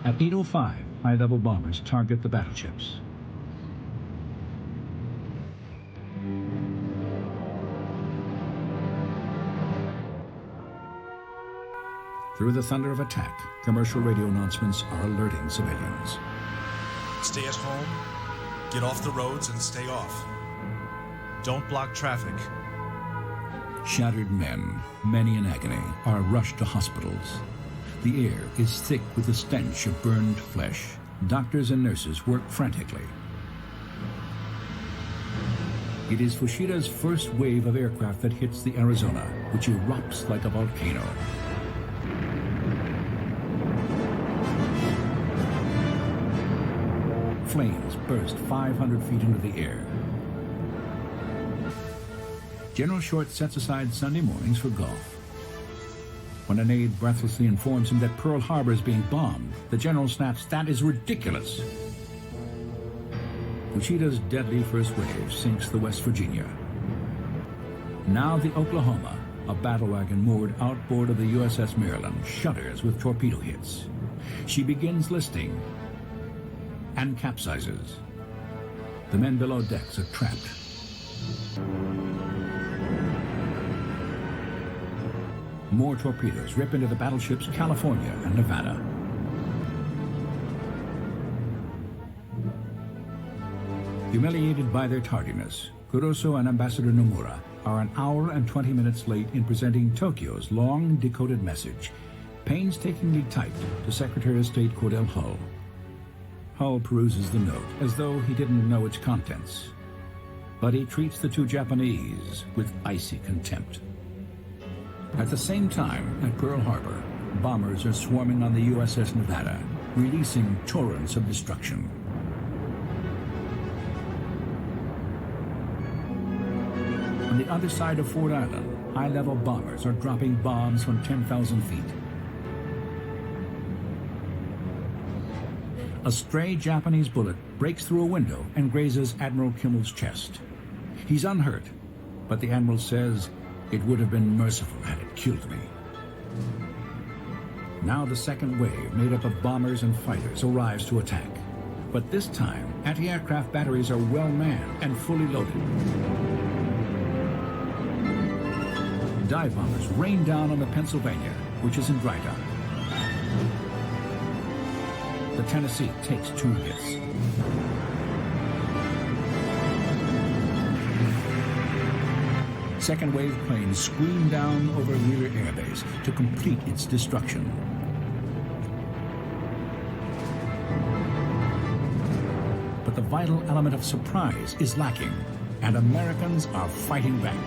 At 8:05, high-level bombers target the battleships. Through the thunder of attack, commercial radio announcements are alerting civilians. Stay at home, get off the roads, and stay off. Don't block traffic. Shattered men, many in agony, are rushed to hospitals. The air is thick with the stench of burned flesh. Doctors and nurses work frantically. It is Fushida's first wave of aircraft that hits the Arizona, which erupts like a volcano. Flames burst 500 feet into the air. General Short sets aside Sunday mornings for golf. When an aide breathlessly informs him that Pearl Harbor is being bombed, the general snaps, "That is ridiculous." Fushida's deadly first wave sinks the West Virginia. Now the Oklahoma, a battle wagon moored outboard of the USS Maryland, shudders with torpedo hits. She begins listing and capsizes. The men below decks are trapped. More torpedoes rip into the battleships California and Nevada. Humiliated by their tardiness, Kuroso and Ambassador Nomura are an hour and 20 minutes late in presenting Tokyo's long decoded message, painstakingly typed to Secretary of State Cordell Hull. Hull peruses the note as though he didn't know its contents, but he treats the two Japanese with icy contempt. At the same time, at Pearl Harbor, bombers are swarming on the USS Nevada, releasing torrents of destruction. On the other side of Ford Island, high-level bombers are dropping bombs from 10,000 feet. A stray Japanese bullet breaks through a window and grazes Admiral Kimmel's chest. He's unhurt, but the Admiral says, "It would have been merciful had it killed me." Now the second wave, made up of bombers and fighters, arrives to attack. But this time, anti-aircraft batteries are well manned and fully loaded. Dive bombers rain down on the Pennsylvania, which is in dry dock. The Tennessee takes 2 hits. Second wave planes scream down over Wheeler Air Base to complete its destruction. But the vital element of surprise is lacking, and Americans are fighting back.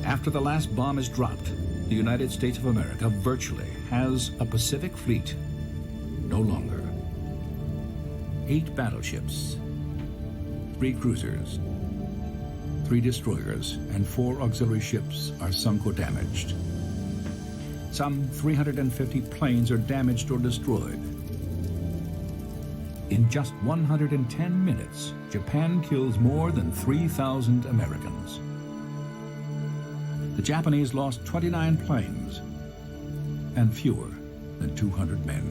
After the last bomb is dropped, the United States of America virtually has a Pacific fleet no longer. 8 battleships, 3 cruisers, 3 destroyers, and 4 auxiliary ships are sunk or damaged. Some 350 planes are damaged or destroyed. In just 110 minutes, Japan kills more than 3,000 Americans. The Japanese lost 29 planes and fewer than 200 men.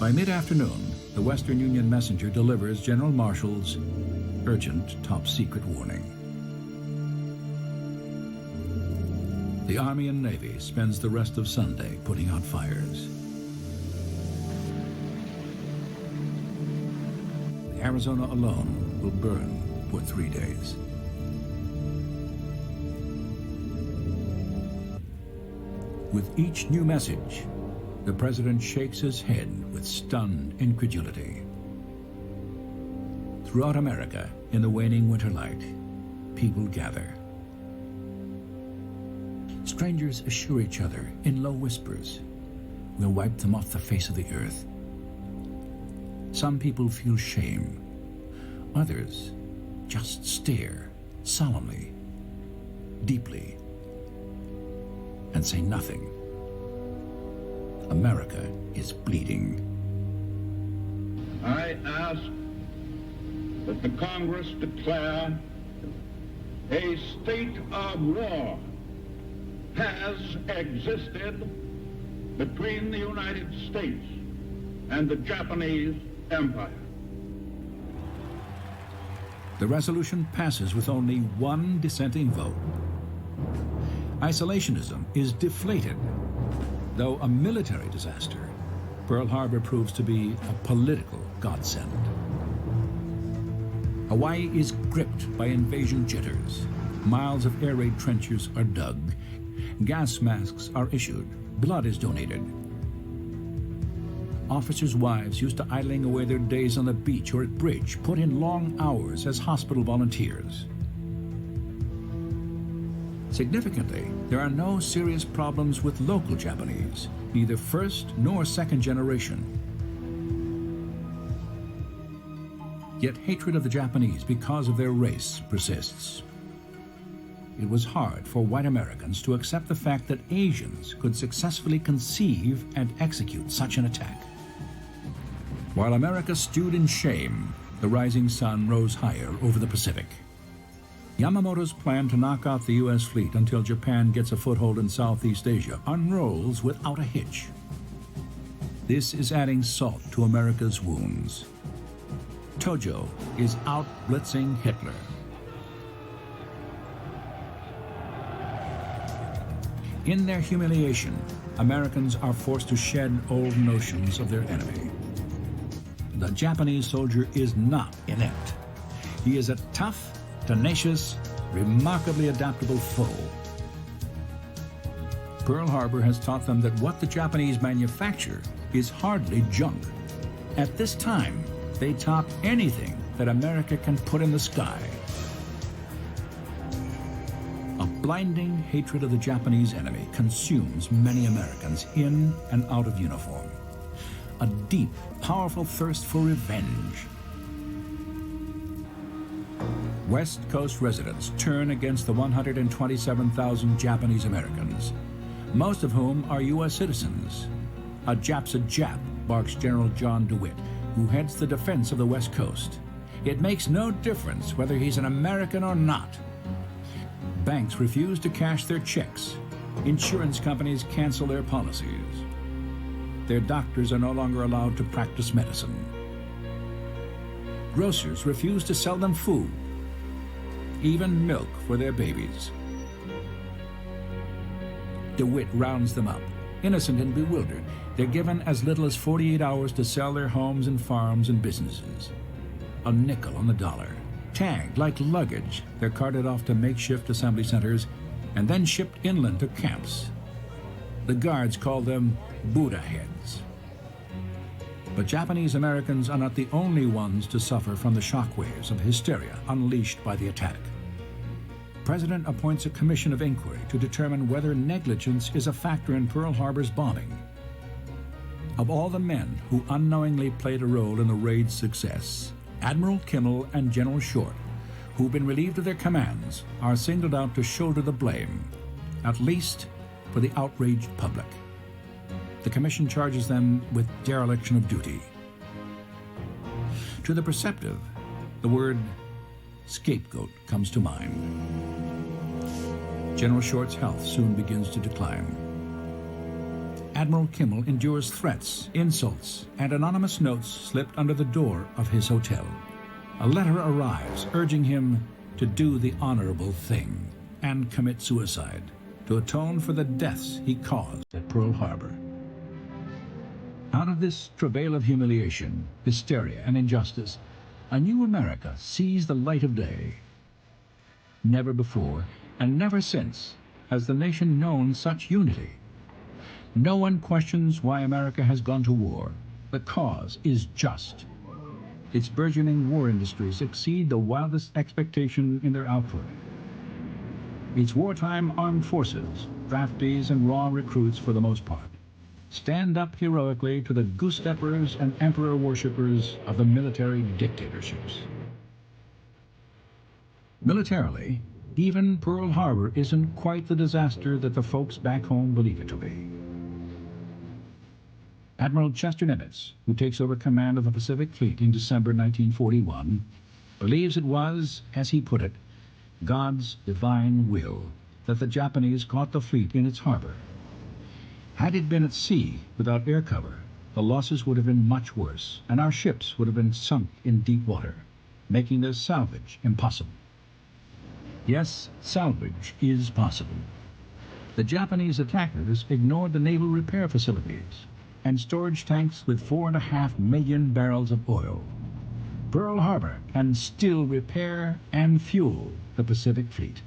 By mid-afternoon, the Western Union messenger delivers General Marshall's urgent top-secret warning. The Army and Navy spends the rest of Sunday putting out fires. The Arizona alone will burn for 3 days. With each new message, The president shakes his head with stunned incredulity. Throughout America, in the waning winter light, people gather. Strangers assure each other in low whispers, "We'll wipe them off the face of the earth." Some people feel shame. Others just stare solemnly, deeply, and say nothing. America is bleeding. I ask that the Congress declare a state of war has existed between the United States and the Japanese Empire. The resolution passes with only one dissenting vote. Isolationism is deflated. Though a military disaster, Pearl Harbor proves to be a political godsend. Hawaii is gripped by invasion jitters. Miles of air raid trenches are dug. Gas masks are issued. Blood is donated. Officers' wives, used to idling away their days on the beach or at bridge, put in long hours as hospital volunteers. Significantly, there are no serious problems with local Japanese, neither first nor second generation. Yet hatred of the Japanese because of their race persists. It was hard for white Americans to accept the fact that Asians could successfully conceive and execute such an attack. While America stewed in shame, the rising sun rose higher over the Pacific. Yamamoto's plan to knock out the U.S. fleet until Japan gets a foothold in Southeast Asia unrolls without a hitch. This is adding salt to America's wounds. Tojo is out-blitzing Hitler. In their humiliation, Americans are forced to shed old notions of their enemy. The Japanese soldier is not inept. He is a tough, tenacious, remarkably adaptable foe. Pearl Harbor has taught them that what the Japanese manufacture is hardly junk. At this time, they top anything that America can put in the sky. A blinding hatred of the Japanese enemy consumes many Americans in and out of uniform. A deep, powerful thirst for revenge. West Coast residents turn against the 127,000 Japanese Americans, most of whom are U.S. citizens. A Jap's a Jap, barks General John DeWitt, who heads the defense of the West Coast. It makes no difference whether he's an American or not. Banks refuse to cash their checks. Insurance companies cancel their policies. Their doctors are no longer allowed to practice medicine. Grocers refuse to sell them food, even milk for their babies. DeWitt rounds them up. Innocent and bewildered, they're given as little as 48 hours to sell their homes and farms and businesses. A nickel on the dollar. Tagged like luggage, they're carted off to makeshift assembly centers and then shipped inland to camps. The guards call them Buddha heads. But Japanese Americans are not the only ones to suffer from the shockwaves of hysteria unleashed by the attack. The President appoints a commission of inquiry to determine whether negligence is a factor in Pearl Harbor's bombing. Of all the men who unknowingly played a role in the raid's success, Admiral Kimmel and General Short, who've been relieved of their commands, are singled out to shoulder the blame, at least for the outraged public. The commission charges them with dereliction of duty. To the perceptive, the word scapegoat comes to mind. General Short's health soon begins to decline. Admiral Kimmel endures threats, insults, and anonymous notes slipped under the door of his hotel. A letter arrives urging him to do the honorable thing and commit suicide to atone for the deaths he caused at Pearl Harbor. Out of this travail of humiliation, hysteria, and injustice, a new America sees the light of day. Never before, and never since, has the nation known such unity. No one questions why America has gone to war. The cause is just. Its burgeoning war industries exceed the wildest expectation in their output. Its wartime armed forces, draftees and raw recruits for the most part, stand up heroically to the goose-steppers and emperor worshippers of the military dictatorships. Militarily, even Pearl Harbor isn't quite the disaster that the folks back home believe it to be. Admiral Chester Nimitz, who takes over command of the Pacific Fleet in December 1941, believes it was, as he put it, God's divine will that the Japanese caught the fleet in its harbor. Had it been at sea without air cover, the losses would have been much worse, and our ships would have been sunk in deep water, making their salvage impossible. Yes, salvage is possible. The Japanese attackers ignored the naval repair facilities and storage tanks with 4.5 million barrels of oil. Pearl Harbor can still repair and fuel the Pacific Fleet.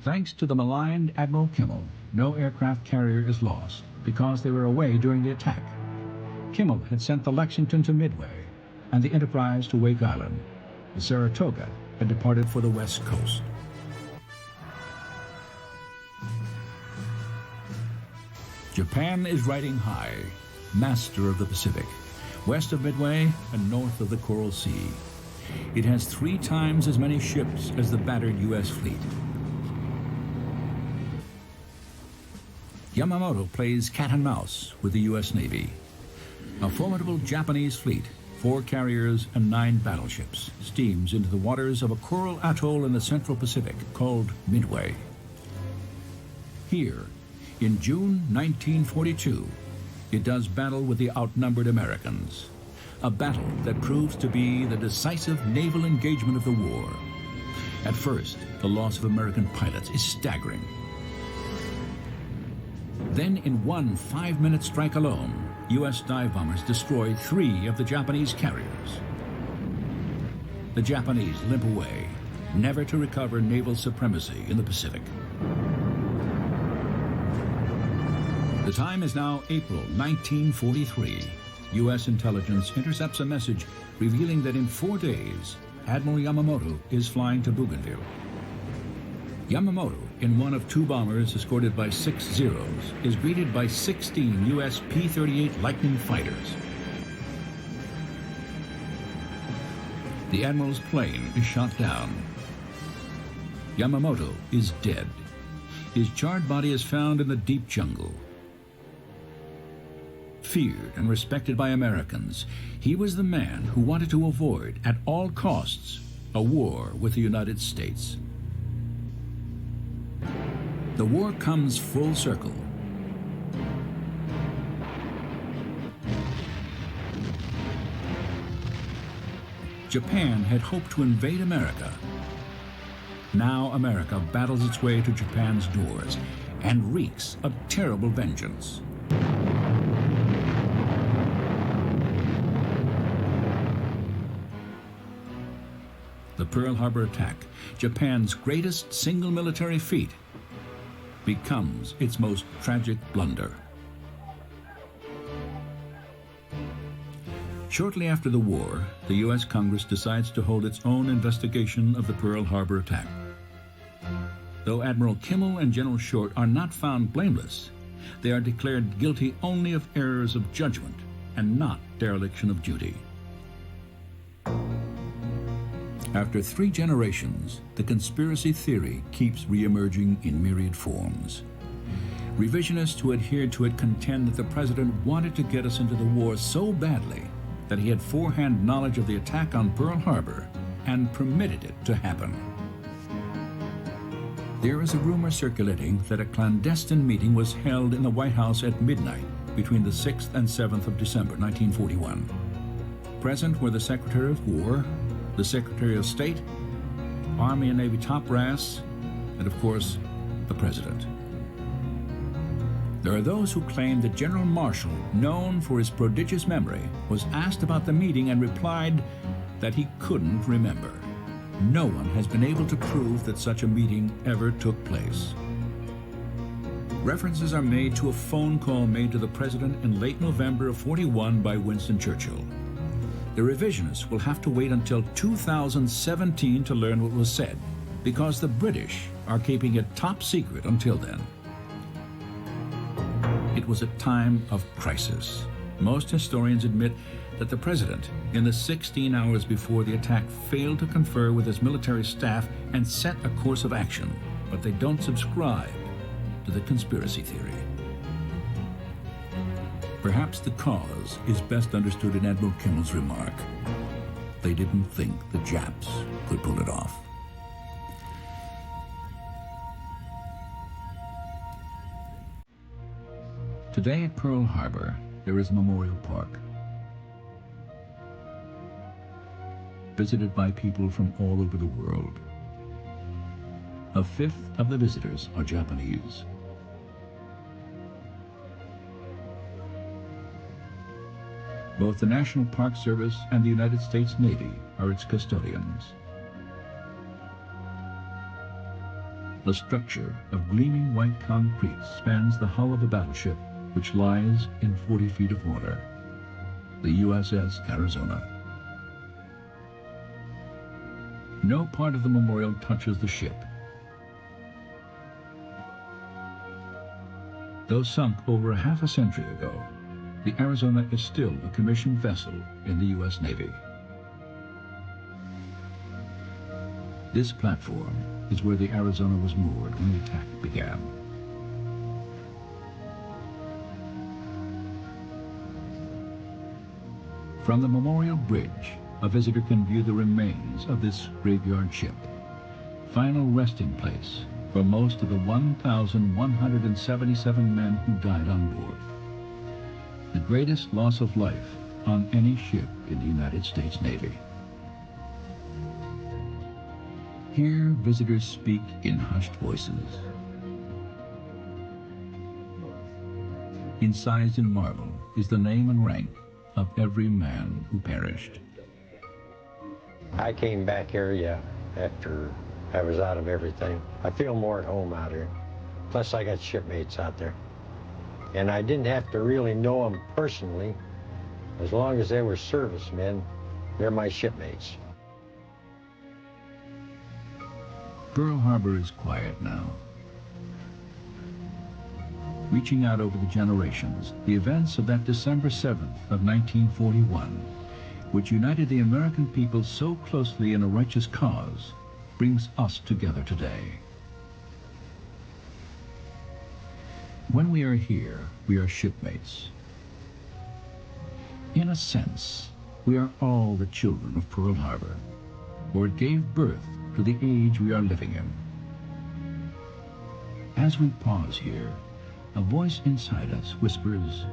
Thanks to the maligned Admiral Kimmel, no aircraft carrier is lost because they were away during the attack. Kimmel had sent the Lexington to Midway and the Enterprise to Wake Island. The Saratoga had departed for the West Coast. Japan is riding high, master of the Pacific, west of Midway and north of the Coral Sea. It has 3 times as many ships as the battered U.S. fleet. Yamamoto plays cat and mouse with the U.S. Navy. A formidable Japanese fleet, 4 carriers and 9 battleships, steams into the waters of a coral atoll in the Central Pacific called Midway. Here, in June 1942, it does battle with the outnumbered Americans, a battle that proves to be the decisive naval engagement of the war. At first, the loss of American pilots is staggering. Then, in one 5-minute strike alone, U.S. dive bombers destroy 3 of the Japanese carriers. The Japanese limp away, never to recover naval supremacy in the Pacific. The time is now April 1943. U.S. intelligence intercepts a message revealing that in 4 days, Admiral Yamamoto is flying to Bougainville. Yamamoto, in one of 2 bombers escorted by 6 Zeros, is greeted by 16 U.S. P-38 Lightning fighters. The Admiral's plane is shot down. Yamamoto is dead. His charred body is found in the deep jungle. Feared and respected by Americans, he was the man who wanted to avoid, at all costs, a war with the United States. The war comes full circle. Japan had hoped to invade America. Now America battles its way to Japan's doors and wreaks a terrible vengeance. The Pearl Harbor attack, Japan's greatest single military feat, becomes its most tragic blunder. Shortly after the war, the U.S. Congress decides to hold its own investigation of the Pearl Harbor attack. Though Admiral Kimmel and General Short are not found blameless, they are declared guilty only of errors of judgment and not dereliction of duty. After 3 generations, the conspiracy theory keeps re-emerging in myriad forms. Revisionists who adhered to it contend that the president wanted to get us into the war so badly that he had forehand knowledge of the attack on Pearl Harbor and permitted it to happen. There is a rumor circulating that a clandestine meeting was held in the White House at midnight between the 6th and 7th of December 1941. Present were the Secretary of War, the Secretary of State, Army and Navy top brass, and of course, the President. There are those who claim that General Marshall, known for his prodigious memory, was asked about the meeting and replied that he couldn't remember. No one has been able to prove that such a meeting ever took place. References are made to a phone call made to the president in late November of 41 by Winston Churchill. The revisionists will have to wait until 2017 to learn what was said, because the British are keeping it top secret until then. It was a time of crisis. Most historians admit that the president, in the 16 hours before the attack, failed to confer with his military staff and set a course of action, but they don't subscribe to the conspiracy theory. Perhaps the cause is best understood in Admiral Kimmel's remark. They didn't think the Japs could pull it off. Today at Pearl Harbor, there is a memorial park, visited by people from all over the world. A fifth of the visitors are Japanese. Both the National Park Service and the United States Navy are its custodians. The structure of gleaming white concrete spans the hull of a battleship which lies in 40 feet of water, the USS Arizona. No part of the memorial touches the ship. Though sunk over half a century ago, the Arizona is still a commissioned vessel in the U.S. Navy. This platform is where the Arizona was moored when the attack began. From the Memorial Bridge, a visitor can view the remains of this graveyard ship, final resting place for most of the 1,177 men who died on board. The greatest loss of life on any ship in the United States Navy. Here, visitors speak in hushed voices. Incised in marble is the name and rank of every man who perished. I came back here, after I was out of everything. I feel more at home out here. Plus, I got shipmates out there. And I didn't have to really know them personally. As long as they were servicemen, they're my shipmates. Pearl Harbor is quiet now. Reaching out over the generations, the events of that December 7th of 1941, which united the American people so closely in a righteous cause, brings us together today. When we are here, we are shipmates. In a sense, we are all the children of Pearl Harbor, for it gave birth to the age we are living in. As we pause here, a voice inside us whispers,